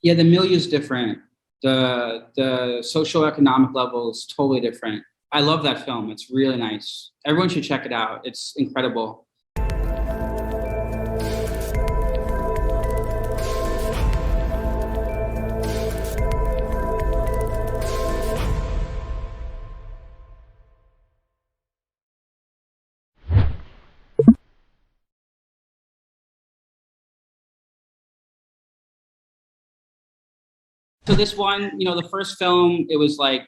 Yeah, the milieu is different. The socioeconomic level is totally different. I love that film. It's really nice. Everyone should check it out. It's incredible. So this one, the first film, it was like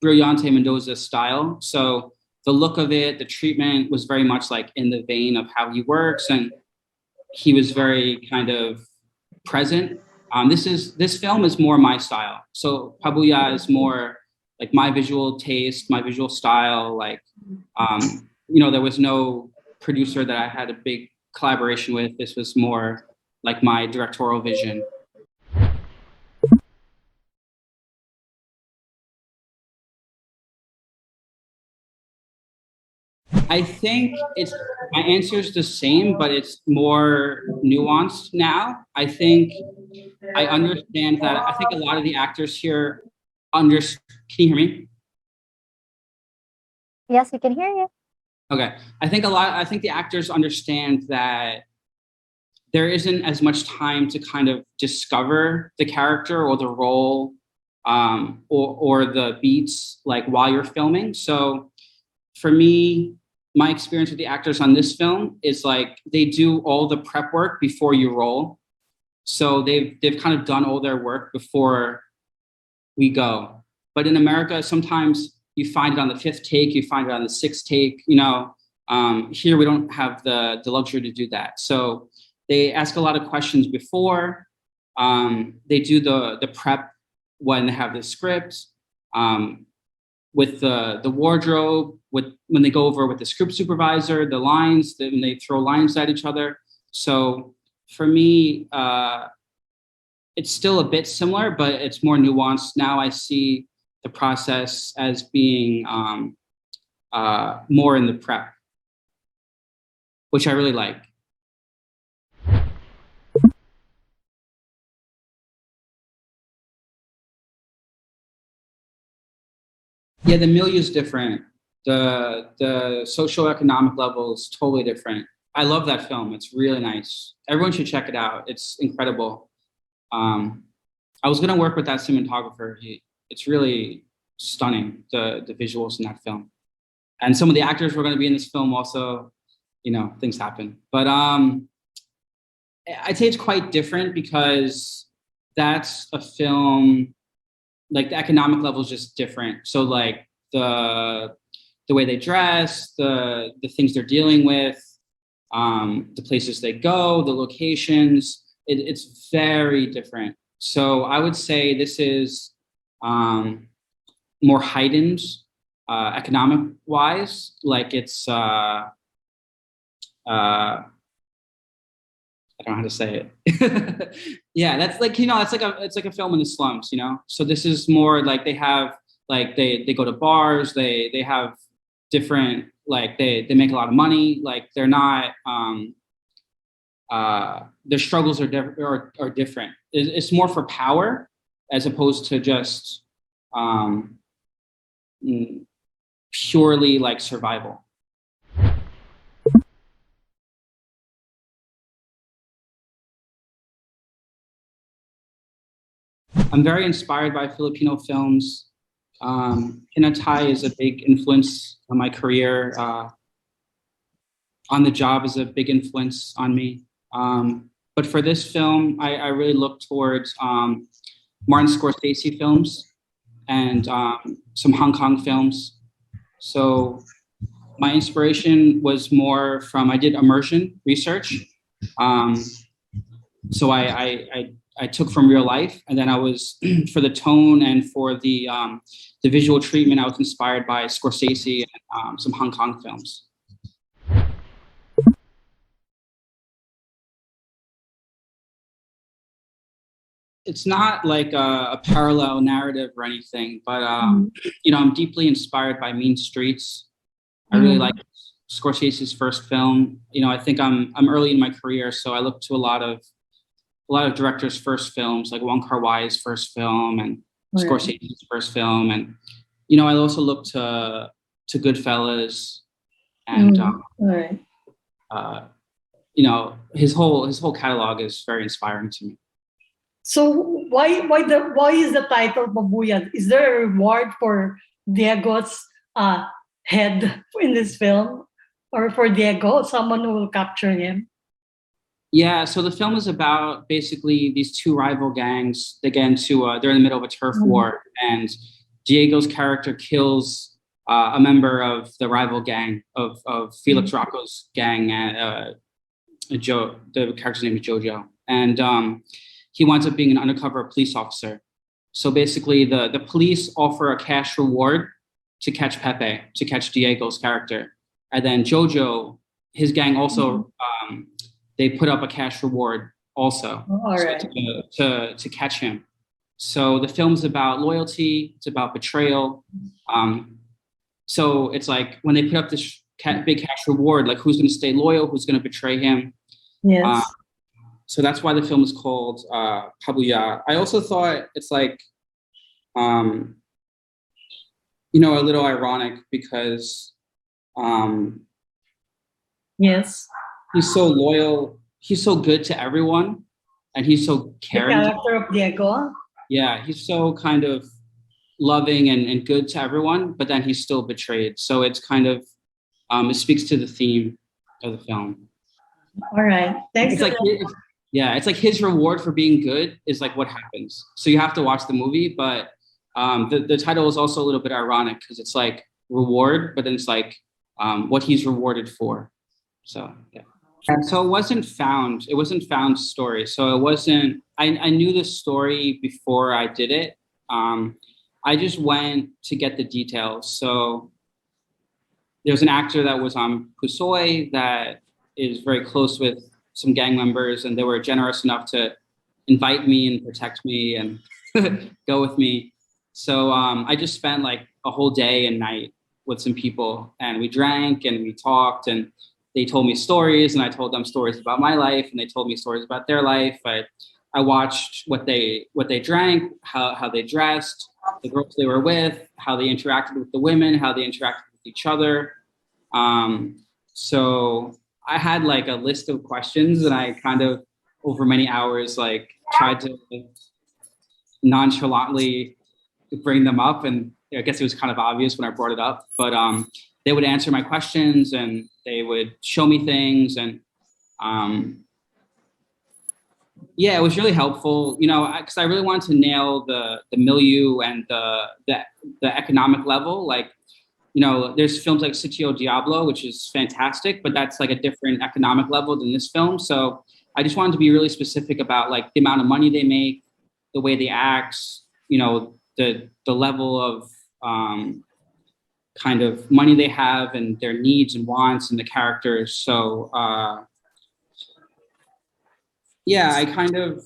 Brillante Mendoza style. So the look of it, the treatment was very much like in the vein of how he works, and he was very kind of present. This film is more my style. So Pabuya is more like my visual taste, my visual style. Like, there was no producer that I had a big collaboration with. This was more like my directorial vision. I think my answer is the same, but it's more nuanced now. I understand that. I think a lot of the actors here under. Can you hear me? Yes, we can hear you. Okay. I think the actors understand that there isn't as much time to kind of discover the character or the role, or the beats like while you're filming. So for me, my experience with the actors on this film is like they do all the prep work before you roll. So they've kind of done all their work before we go. But in America, sometimes you find it on the fifth take, you find it on the sixth take. Here we don't have the luxury to do that. So they ask a lot of questions before. They do the prep when they have the script, with the wardrobe, when they go over with the script supervisor, the lines, then they throw lines at each other. So for me, it's still a bit similar, but it's more nuanced. Now I see the process as being more in the prep, which I really like. Yeah, the milieu is different. The socioeconomic level is totally different. I love that film. It's really nice. Everyone should check it out. It's incredible. I was gonna work with that cinematographer. It's really stunning, the visuals in that film. And some of the actors were gonna be in this film also. Things happen. But I'd say it's quite different because that's a film, like the economic level is just different. So like the way they dress, the things they're dealing with, the places they go, the locations, it's very different. So I would say this is more heightened economic wise. Like it's I don't know how to say it. Yeah, that's like, it's like a film in the slums. So this is more like they have, like they go to bars, they have different, like they make a lot of money. Like they're not, their struggles are different. It's more for power as opposed to just purely like survival. I'm very inspired by Filipino films. Pinatay is a big influence on my career. On the Job is a big influence on me. But for this film, I really look towards Martin Scorsese films and some Hong Kong films. So my inspiration was more from, I did immersion research. So I took from real life, and then I was for the tone and for the visual treatment, I was inspired by Scorsese and some Hong Kong films. It's not like a parallel narrative or anything, but I'm deeply inspired by Mean Streets. I really like Scorsese's first film. I think I'm early in my career, so I look to a lot of a lot of directors' first films, like Wong Kar-wai's first film and All right. Scorsese's first film, and I also look to Goodfellas and All right. uh, his whole catalog is very inspiring to me. So why is the title Pabuya? Is there a reward for Diego's head in this film, or for Diego, someone who will capture him? Yeah, so the film is about basically these two rival gangs. They get into they're in the middle of a turf war, and Diego's character kills a member of the rival gang of Felix Rocco's gang, and Joe. The character's name is Jojo, and he winds up being an undercover police officer. So basically, the police offer a cash reward to catch Pepe, to catch Diego's character, and then Jojo, his gang also. They put up a cash reward also to catch him. So the film's about loyalty. It's about betrayal. So it's like when they put up this big cash reward, like who's going to stay loyal, who's going to betray him. Yes. So that's why the film is called Pabuya. I also thought it's like, a little ironic because yes. He's so loyal. He's so good to everyone, and he's so caring. The character of Diego. Yeah, he's so kind of loving and good to everyone, but then he's still betrayed. So it's kind of it speaks to the theme of the film. All right, thanks. It's like it's like his reward for being good is like what happens. So you have to watch the movie, but the title is also a little bit ironic because it's like reward, but then it's like what he's rewarded for. So yeah. And so it wasn't found story. So it wasn't, I knew the story before I did it. I just went to get the details. So there was an actor that was on Pusoy that is very close with some gang members, and they were generous enough to invite me and protect me and go with me. So I just spent like a whole day and night with some people, and we drank and we talked, and they told me stories, and I told them stories about my life, and they told me stories about their life. I watched what they drank, how they dressed, the girls they were with, how they interacted with the women, how they interacted with each other. So I had like a list of questions, and I kind of over many hours like tried to nonchalantly bring them up, and I guess it was kind of obvious when I brought it up, but they would answer my questions and they would show me things, and yeah, it was really helpful, because I really wanted to nail the milieu and the economic level. Like, there's films like Sitio Diablo, which is fantastic, but that's like a different economic level than this film. So I just wanted to be really specific about like the amount of money they make, the way they act, the level of kind of money they have and their needs and wants and the characters. So yeah, I kind of,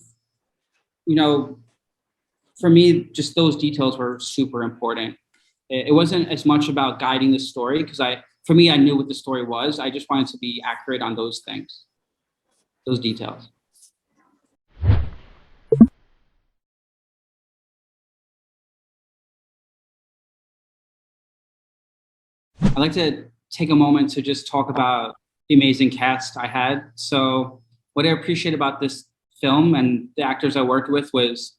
for me, just those details were super important. It wasn't as much about guiding the story because for me, I knew what the story was. I just wanted to be accurate on those things, those details. I'd like to take a moment to just talk about the amazing cast I had. So what I appreciate about this film and the actors I worked with was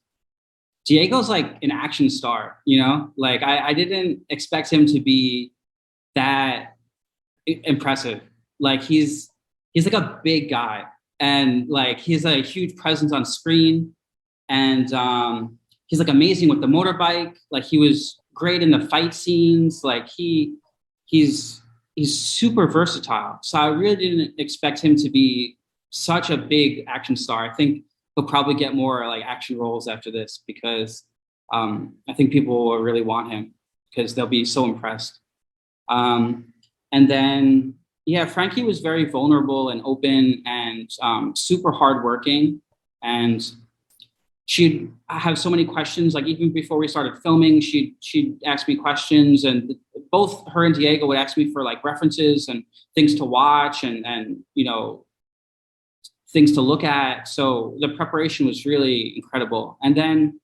Diego's like an action star, like I didn't expect him to be that impressive. Like he's like a big guy, and like he's a huge presence on screen, and he's like amazing with the motorbike. Like he was great in the fight scenes. Like he's super versatile. So I really didn't expect him to be such a big action star. I think he'll probably get more like action roles after this because I think people will really want him because they'll be so impressed. And then, yeah, Frankie was very vulnerable and open and super hardworking. And she'd have so many questions. Like even before we started filming, she'd ask me questions, and both her and Diego would ask me for like references and things to watch and things to look at. So the preparation was really incredible. And then,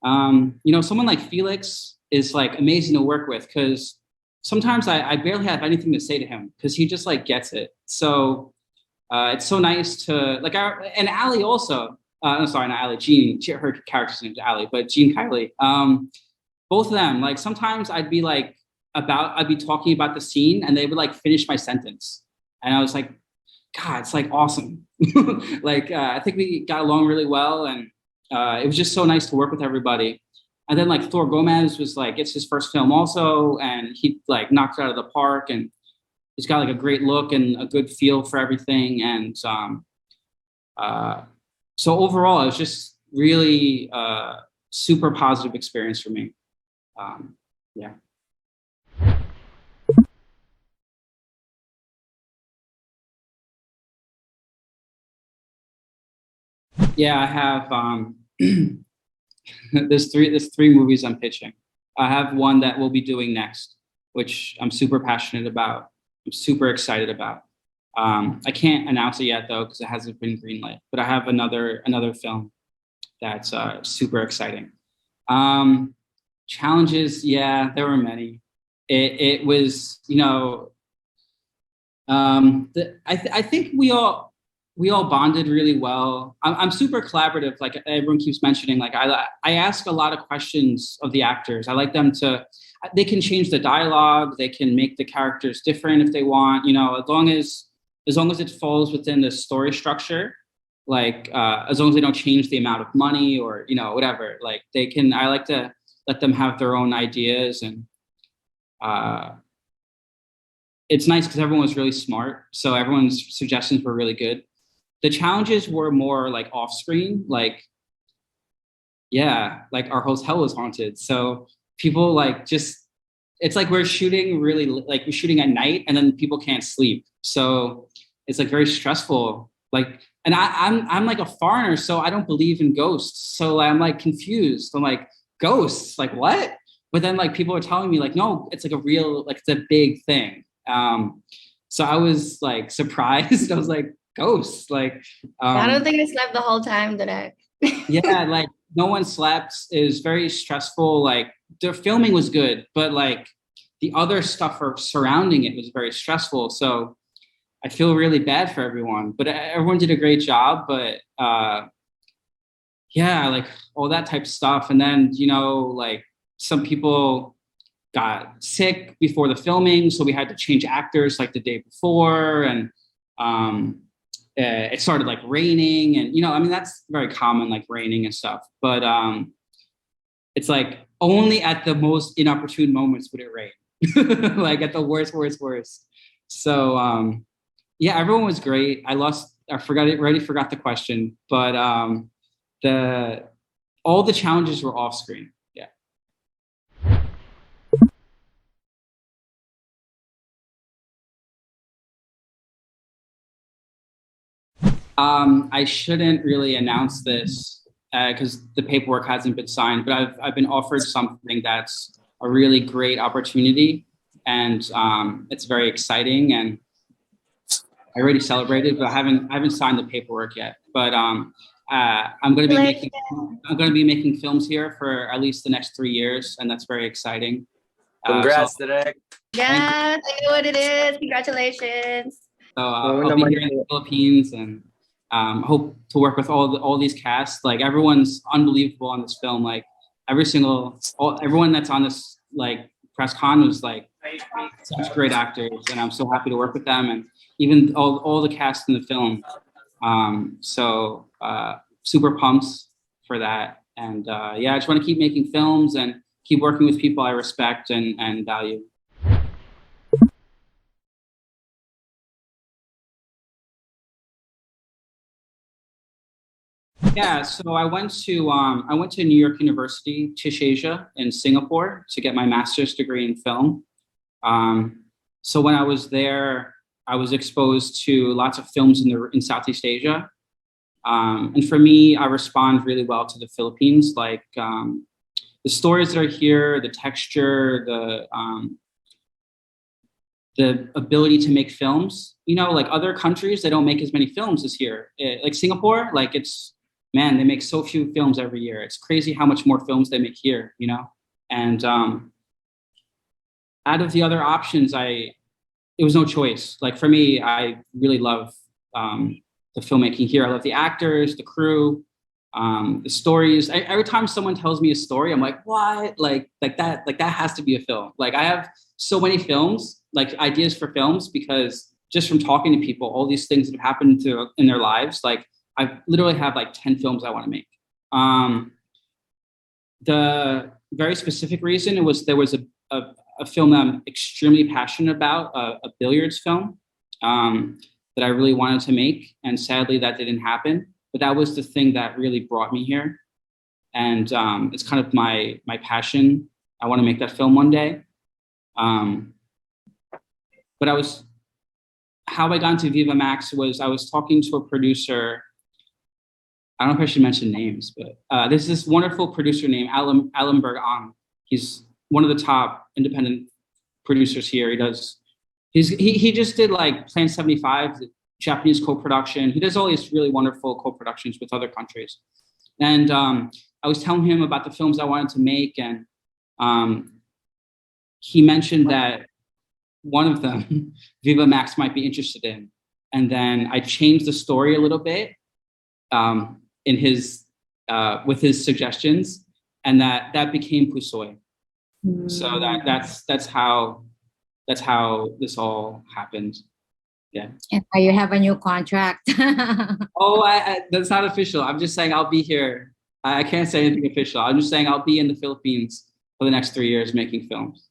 someone like Felix is like amazing to work with because sometimes I barely have anything to say to him because he just like gets it. So it's so nice to like and Allie also. No, sorry, not Allie. Jean. Her character's name is Allie, but Jean Kylie. Both of them. Like sometimes I'd be talking about the scene, and they would like finish my sentence, and I was like, God, it's like awesome. I think we got along really well, and it was just so nice to work with everybody. And then like Thor Gomez was like, it's his first film also, and he like knocked it out of the park, and he's got like a great look and a good feel for everything. And so overall, it was just really super positive experience for me. Yeah. Yeah, I have there's three movies I'm pitching. I have one that we'll be doing next, which I'm super passionate about. I'm super excited about. I can't announce it yet though because it hasn't been greenlit. But I have another film that's super exciting. Challenges, yeah, there were many. It was, I think we all bonded really well. I'm super collaborative, like everyone keeps mentioning. Like I ask a lot of questions of the actors. I like them to. They can change the dialogue. They can make the characters different if they want. As long as it falls within the story structure. Like as long as they don't change the amount of money or whatever. Like they can. I like to let them have their own ideas, and it's nice because everyone was really smart. So everyone's suggestions were really good. The challenges were more like off screen, like our hotel was haunted. So people it's like we're shooting at night and then people can't sleep. So it's like very stressful. Like, and I'm like a foreigner, so I don't believe in ghosts. So I'm like confused. I'm like, ghosts, like what? But then like people are telling me like, no, it's like it's a big thing. So I was like surprised. I was like, ghosts, like I don't think I slept the whole time today. yeah, like no one slept. It was very stressful. Like the filming was good, but like the other stuff surrounding it was very stressful. So I feel really bad for everyone, but everyone did a great job. But yeah, like all that type of stuff. And then like some people got sick before the filming, so we had to change actors like the day before, and it started like raining, and I mean that's very common, like raining and stuff. But it's like only at the most inopportune moments would it rain, like at the worst. So yeah, everyone was great. I already forgot the question, but all the challenges were off screen. Yeah. I shouldn't really announce this because the paperwork hasn't been signed, but I've been offered something that's a really great opportunity, and it's very exciting, and I already celebrated, but I haven't signed the paperwork yet. But I'm going to be making films here for at least the next 3 years, and that's very exciting. Congrats, Derek. Yeah, I know what it is. Congratulations. So I'll be here in the Philippines, and hope to work with all these casts. Like everyone's unbelievable on this film. Like everyone that's on this like press con was like such great actors, and I'm so happy to work with them, and even all the cast in the film. So super pumped for that, and yeah, I just want to keep making films and keep working with people I respect and value. Yeah, so I went to New York University, Tisch Asia in Singapore to get my master's degree in film. So when I was there, I was exposed to lots of films in Southeast Asia. And for me, I respond really well to the Philippines. Like the stories that are here, the texture, the ability to make films. You know, like other countries, they don't make as many films as here. Like Singapore, like man, they make so few films every year. It's crazy how much more films they make here, you know? And out of the other options, it was no choice. Like for me, I really love the filmmaking here. I love the actors, the crew, the stories. Every time someone tells me a story, I'm like, what? Like that has to be a film. Like I have so many films, like ideas for films, because just from talking to people, all these things that have happened in their lives, like I literally have like 10 films I want to make. The very specific reason there was a film that I'm extremely passionate about, a billiards film that I really wanted to make. And sadly that didn't happen, but that was the thing that really brought me here. And it's kind of my passion. I want to make that film one day. But how I got into Viva Max was I was talking to a producer. I don't know if I should mention names, but there's this wonderful producer named Alan Berg-Ang. He's one of the top independent producers here. He just did like Plan 75, the Japanese co-production. He does all these really wonderful co-productions with other countries. And I was telling him about the films I wanted to make, and he mentioned that one of them, Viva Max, might be interested in. And then I changed the story a little bit in his with his suggestions, and that became Pusoy. So that's how this all happened. Yeah. And now you have a new contract. Oh, that's not official. I'm just saying I'll be here. I can't say anything official. I'm just saying I'll be in the Philippines for the next 3 years making films.